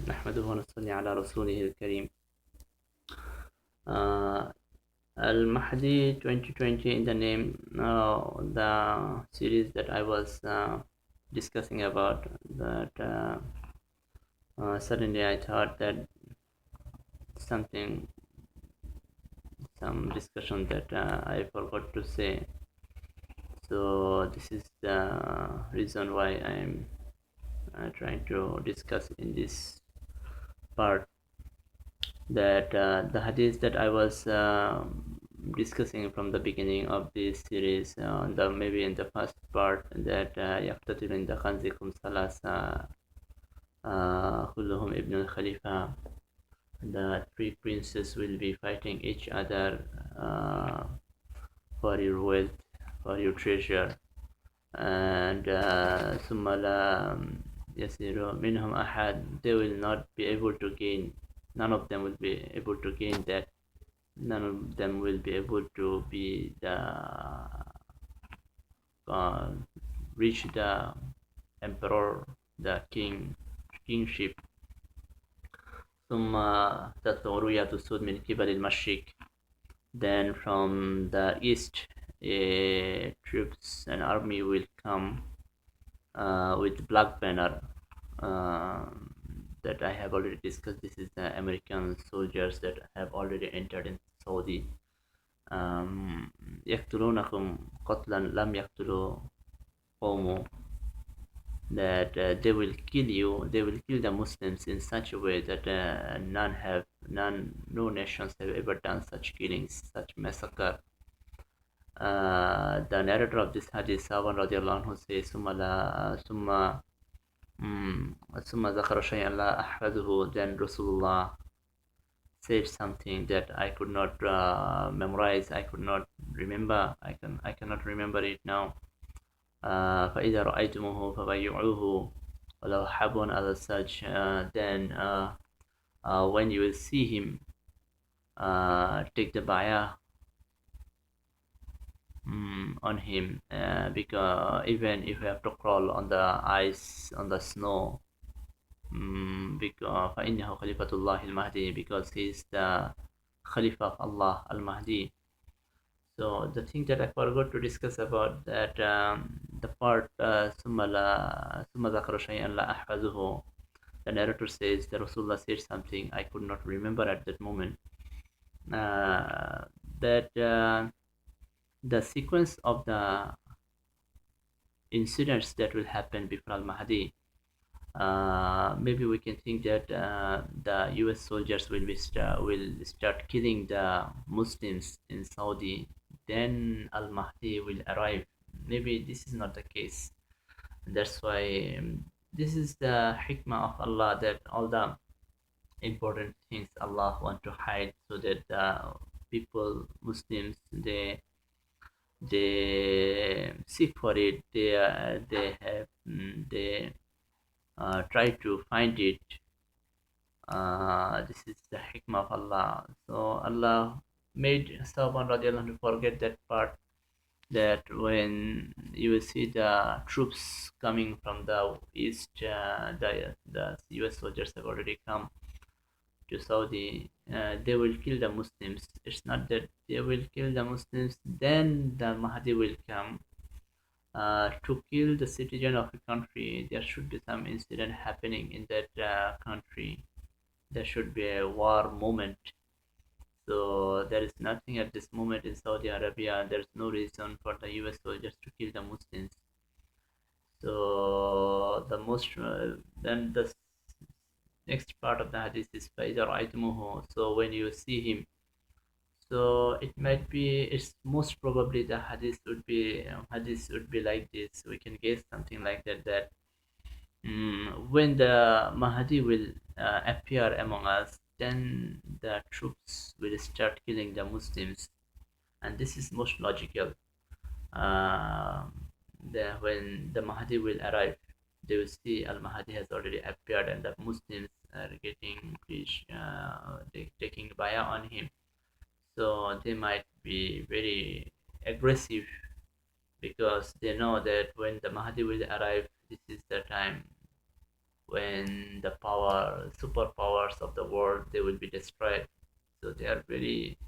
نحمده ونصلي على رسوله الكريم. uh, Al-Mahdi 2020 in the name. The series that I was discussing about that, suddenly I thought that some discussion that I forgot to say. So this is the reason why I'm trying to discuss in this part, that the hadith that I was discussing from the beginning of this series, maybe in the first part, that يقتتل عند خنزكم ثلاثة كلهم ابن الخليفة. The three princes will be fighting each other for your wealth, for your treasure, and ثم لا يسير منهم أحد. They will not be able to gain. None of them will be able to gain that. None of them will be able to be reach the emperor, the kingship. ثم تطلع رؤية السود من قبل المشرق. Then from the east, troops and army will come with black banner, that I have already discussed. This is the American soldiers that have already entered in Saudi. يقتلونكم قتلا لم يقتلوا قوم. That they will kill you, they will kill the Muslims in such a way that no nations have ever done such killings, such massacre. The narrator of this hadith, Sawan radiallahu anhu, says, ثم ذكر شيئا لا أحفظه. Then Rasulullah said something that I could not memorize, I could not remember, I cannot remember it now. فإذا رأيتموه فبايعوه ولو حبوا على such. Then when you will see him, take the bayah on him, because even if you have to crawl on the ice, on the snow, because فإنه خليفة الله المهدي, because he is the Khalifa of Allah al-Mahdi. So the thing that I forgot to discuss about that, the part ثم ذكر شيئا لا أحفظه. The narrator says that Rasulullah said something I could not remember at that moment. That the sequence of the incidents that will happen before al-Mahdi, maybe we can think that the US soldiers will start killing the Muslims in Saudi, then al-Mahdi will arrive. Maybe this is not the case. That's why this is the hikmah of Allah, that all the important things Allah want to hide, so that people, Muslims, they seek for it, they try to find it. This is the hikmah of Allah. So Allah made Sa'ban radiallahu anhu forget that part, that when you will see the troops coming from the east, the US soldiers have already come to Saudi, they will kill the Muslims. It's not that they will kill the Muslims, then the Mahdi will come to kill the citizen of a country. There should be some incident happening in that country. There should be a war moment. So there is nothing at this moment in Saudi Arabia. There's no reason for the US soldiers to kill the Muslims. So then the next part of the hadith is فَإِذَا رَأَيْتُمُوهُ. So when you see him, so it's most probably the hadith would be like this. We can guess something like that, that when the Mahdi will appear among us, then the troops will start killing the Muslims, and this is most logical. When the Mahdi will arrive, they will see Al Mahdi has already appeared, and the Muslims are taking bayah on him. So they might be very aggressive, because they know that when the Mahdi will arrive, this is the time when the superpowers of the world, they will be destroyed. So they are very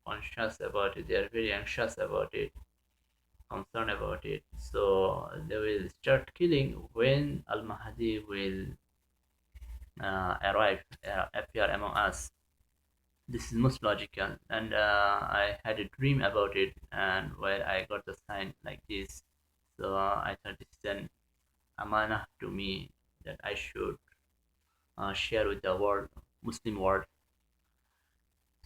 conscious about it. They are very anxious about it, concerned about it. So they will start killing when Al Mahdi will appear among us. This is most logical, and I had a dream about it, and where I got the sign like this. So I thought this is an amanah to me that I should share with the world, Muslim world.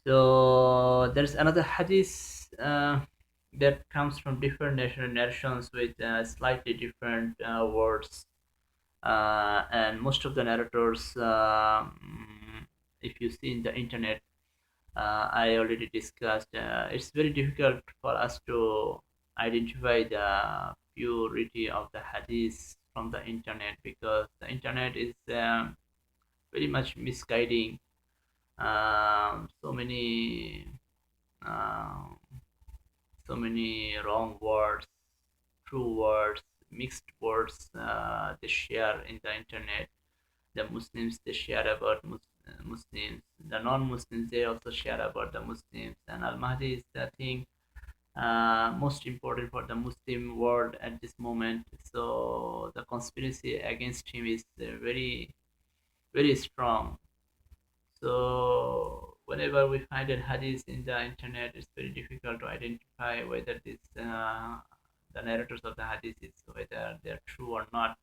So there's another hadith that comes from different nations with slightly different words, and most of the narrators, if you see in the internet, I already discussed. It's very difficult for us to identify the purity of the hadith from the internet, because the internet is very much misguiding. So many um, so many wrong words, true words, mixed words they share in the internet. The Muslims, they share about Muslims. The non-Muslims, they also share about the Muslims. And Al Mahdi is the thing most important for the Muslim world at this moment. So the conspiracy against him is very very strong. So whenever we find a hadith in the internet, it's very difficult to identify whether this the narrators of the hadith is whether they're true or not.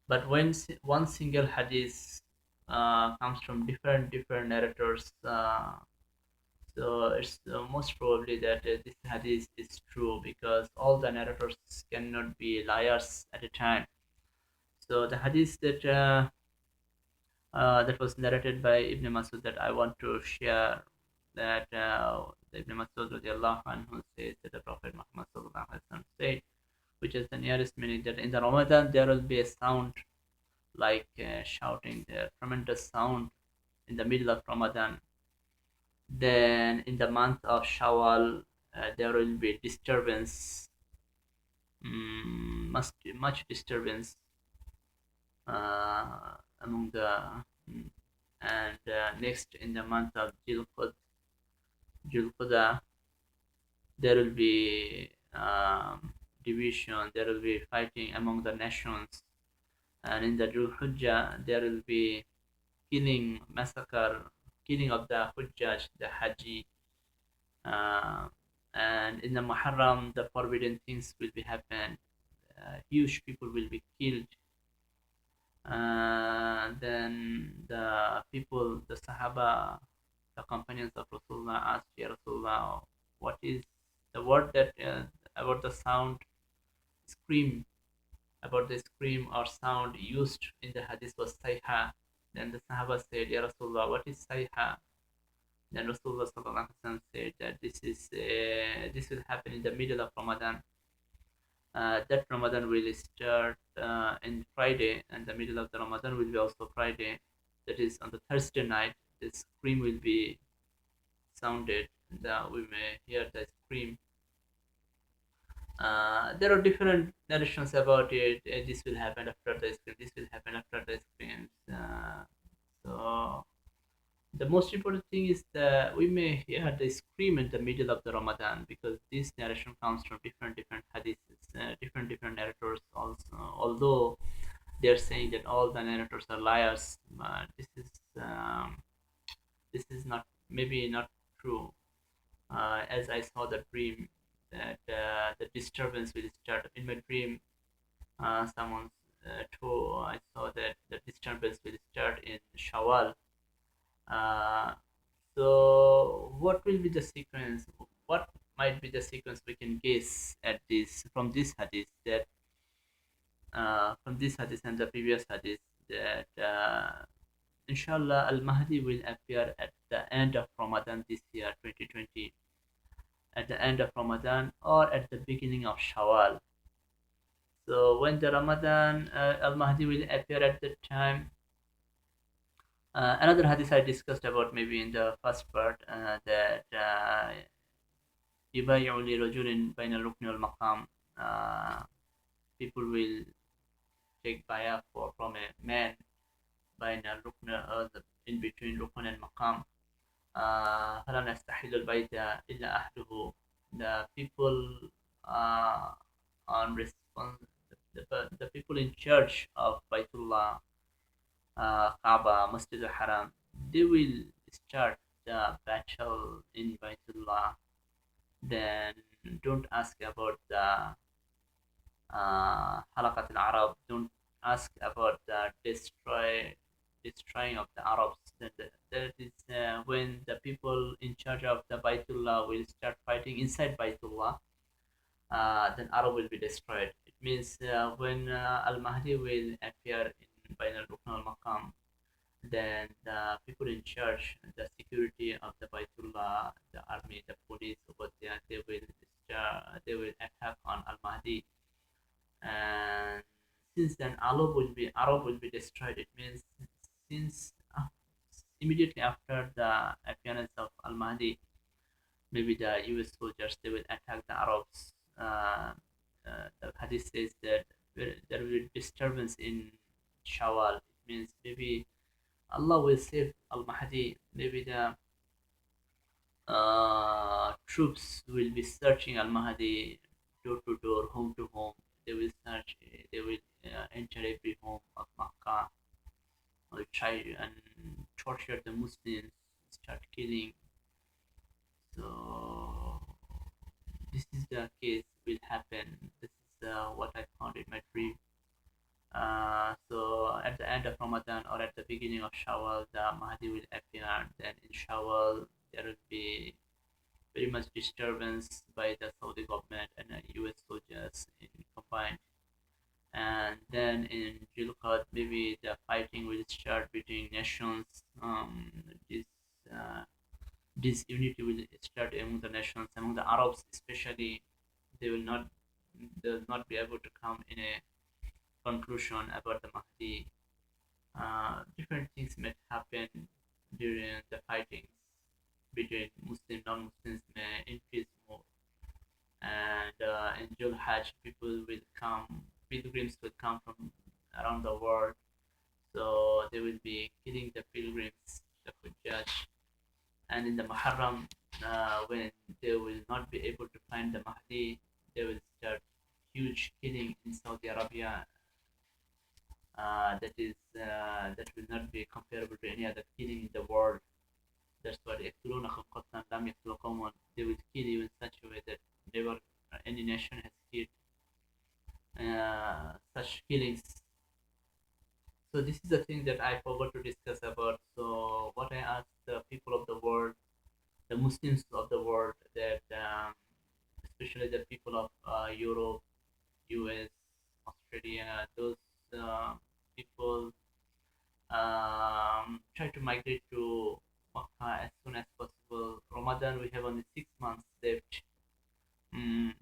But when one single hadith comes from different narrators, so it's most probably that this hadith is true, because all the narrators cannot be liars at a time. So the hadith that was narrated by Ibn Masud that I want to share, that Ibn Masud radiallahu anhu says that the Prophet Muhammad sallallahu alaihi wasallam said, which is the nearest meaning, that in the Ramadan there will be a sound like shouting, the tremendous sound in the middle of Ramadan. Then in the month of Shawwal there will be disturbance, much disturbance among the and next in the month of Julqada, there will be division, there will be fighting among the nations, and in the Julhujjah there will be killing, massacre, killing of the Hujjaj, the Haji, uh, and in the Muharram the forbidden things will be happen. Huge people will be killed. Then the people, the Sahaba, the companions of Rasulullah asked, Ya Rasulullah, what is the word that about the sound, scream, about the scream or sound used in the hadith was sayha. Then the Sahaba said, Ya Rasulullah, what is sayha? Then Rasulullah sallallahu alaihi wasallam said that this will happen in the middle of Ramadan. That Ramadan will start in Friday, and the middle of the Ramadan will be also Friday. That is on the Thursday night. The scream will be sounded. We may hear the scream. There are different narrations about it. This will happen after the scream. This will happen after the screams. So the most important thing is that we may hear the scream in the middle of the Ramadan, because this narration comes from different hadiths, different narrators also. Although they are saying that all the narrators are liars, but this is not, maybe not true. As I saw the dream, that the disturbance will start in my dream. Someone told, I saw that the disturbance will start in Shawwal. Uh, so what will be the sequence? What might be the sequence we can guess at this from this hadith, that from this hadith and the previous hadith, that inshallah Al Mahdi will appear at the end of Ramadan this year 2020, at the end of Ramadan or at the beginning of Shawwal. So when the Ramadan Al Mahdi will appear at that time. Another hadith I discussed about maybe in the first part, that يبايع لرجل بين الركن والمقام. People will take bayah from a man by rukn in between rukn and maqam. فلا نستحل البيت إلا أهله. The people uh, on response, the people in charge of Baitullah, Kaaba, Masjid al-Haram, they will start the battle in Baitullah. Then don't ask about the Halakat al-Arab. Don't ask about the destroying of the Arabs. That is when the people in charge of the Baitullah will start fighting inside Baitullah. Then Arab will be destroyed. It means when Al Mahdi will appear in Bain al Rukn al Maqam, then the people in charge, the security of the Baitullah, the army, the police over there, they will attack on Al Mahdi, and since then Arab will be destroyed. It means since immediately after the appearance of Al Mahdi, maybe the US soldiers they will attack the Arabs. The hadith says that there will be disturbance in Shawwal. It means maybe Allah will save Al Mahdi. Maybe the troops will be searching Al Mahdi door to door, home to home. They will search. They will enter every home of Makkah. Will try and torture the Muslims. Start killing. So this is the case will happen. This is what I found in my dream. So at the end of Ramadan or at the beginning of Shawwal, the Mahdi will appear. Then in Shawwal, there will be very much disturbance by the Saudi government and US soldiers in combined. And then in Jilqad, maybe the fighting will start between nations. This uh, disunity will start among the nations, among the Arabs especially. They will not be able to come in a conclusion about the Mahdi. Different things might happen during the fightings between Muslim non-Muslims may increase more, and in Jul Hajj people will come, pilgrims will come from around the world, so they will be killing the pilgrims, the Hujjaj, and in the Muharram, when they will not be able to find the Mahdi, they will start huge killing in Saudi Arabia. That will not be comparable to any other killing in the world. That's why يقتلونكم قتلا لم يقتلوا قوم. They will kill you in such a way that never any nation has killed such killings. So this is the thing that I forgot to discuss about. So what I asked the people of the world, the Muslims of the world, that especially the people of Europe, US, Australia, those people try to migrate to Makkah as soon as possible. Ramadan, we have only 6 months left. Mm,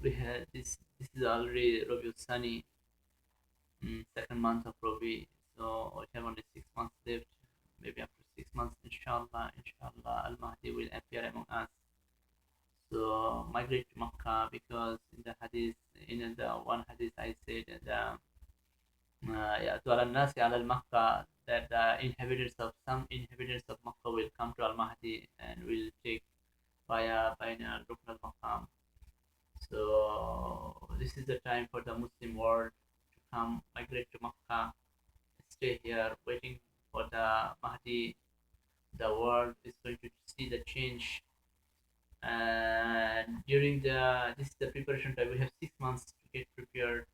we had this is already Rabiul Sani, second month of Rabi. So we have only 6 months left. Maybe after 6 months, inshallah, Al Mahdi will appear among us. So migrate to Makkah, because in the hadith, in the one hadith I said that يأتوا على الناس على المكة, that the inhabitants of some inhabitants of Makkah will come to Al Mahdi and will take via Rukn al Maqam. So this is the time for the Muslim world to come migrate to Makkah, stay here waiting for the Mahdi. The world is going to see the change, and during the this is the preparation time. We have 6 months to get prepared.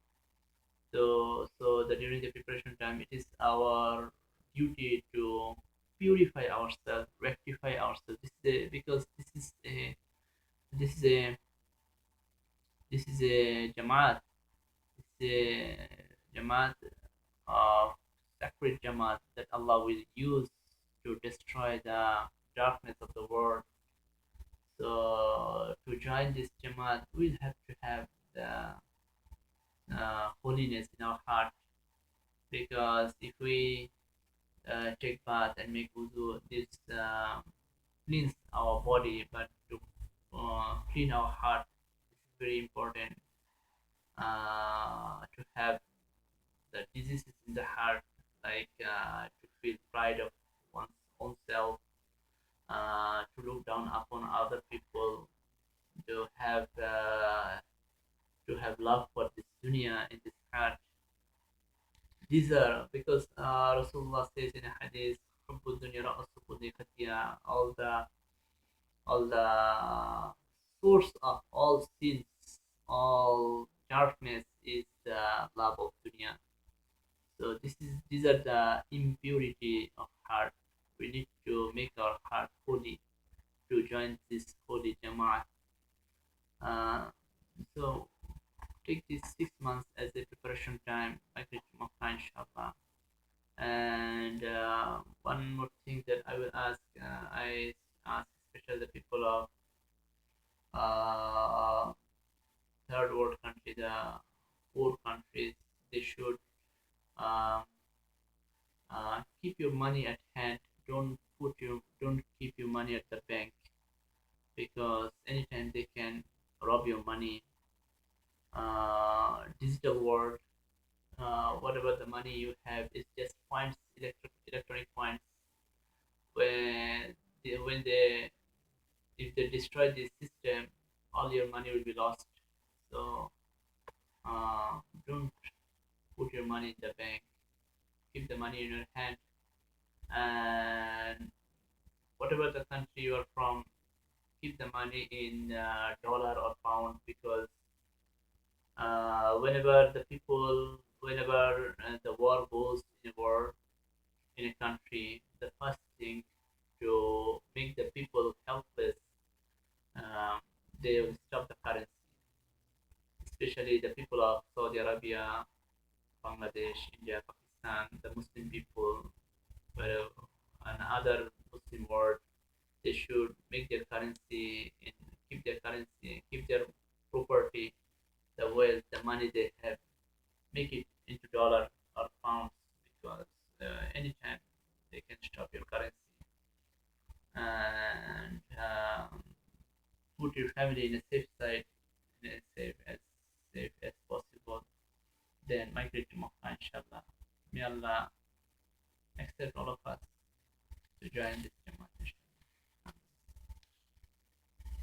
So that during the preparation time, it is our duty to purify ourselves, rectify ourselves. Because this is a this is a jamaat. It's a jamaat of sacred jamaat that Allah will use to destroy the darkness of the world. So to join this jamaat, we'll have to have the holiness in our heart, because if we take bath and make wudu, this cleans our body, but to clean our heart, it's very important to have the diseases in the heart, like to feel pride of one's own self, to look down upon other people, to have love for this dunya in this heart. These are because Rasulullah says in a hadith, "حب الدنيا رأس كل خطيئة." All the source of all sins, all darkness is the love of dunya. So these are the impurity of heart. We need to make our heart holy to join this holy jama'at. Uh, so take these 6 months as a preparation time, like it Makkah, inshallah. And one more thing that I will ask, I ask especially the people of uh, third world country, the poor countries, they should um, keep your money at hand. Don't keep your money at the bank, because anytime they can rob your money. Digital world, whatever the money you have is just points, electronic points. When they if they destroy this system, all your money will be lost. So don't put your money in the bank. Keep the money in your hand, and whatever the country you are from, keep the money in dollar or pound, because whenever the war goes in a war in a country, the first thing to make the people helpless, um, they will stop the currency, especially the people of Saudi Arabia, Bangladesh, India, Pakistan, the Muslim people, where and other Muslim world, they should make their currency and keep their currency, keep their property, the wealth, the money they have, make it into dollar or pounds, because anytime they can stop your currency, and put your family in a safe side, in a safe as possible. Then migrate to Makkah, inshallah. May Allah accept all of us to join this Jamaat.